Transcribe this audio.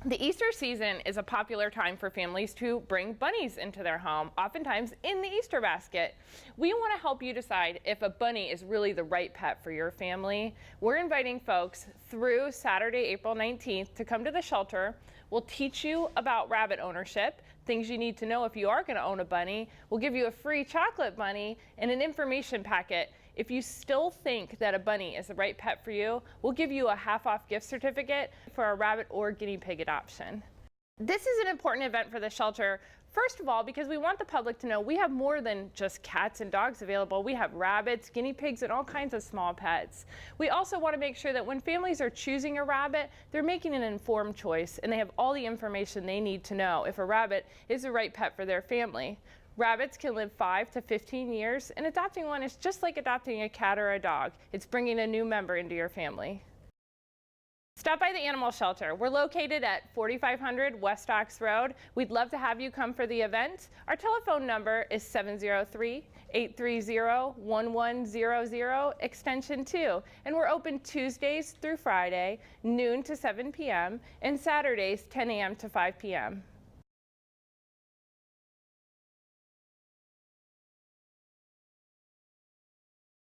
The Easter season is a popular time for families to bring bunnies into their home, oftentimes in the Easter basket. We want to help you decide if a bunny is really the right pet for your family. We're inviting folks through Saturday, April 19th to come to the shelter. We'll teach you about rabbit ownership, things you need to know if you are going to own a bunny. We'll give you a free chocolate bunny and an information packet. If you still think that a bunny is the right pet for you, we'll give you a half-off gift certificate for a rabbit or guinea pig adoption. This is an important event for the shelter, first of all, because we want the public to know we have more than just cats and dogs available. We have rabbits, guinea pigs, and all kinds of small pets. We also want to make sure that when families are choosing a rabbit, they're making an informed choice and they have all the information they need to know if a rabbit is the right pet for their family. Rabbits can live 5 to 15 years, and adopting one is just like adopting a cat or a dog. It's bringing a new member into your family. Stop by the animal shelter. We're located at 4500 West Ox Road. We'd love to have you come for the event. Our telephone number is 703-830-1100, extension 2. And we're open Tuesdays through Friday, noon to 7 p.m., and Saturdays, 10 a.m. to 5 p.m.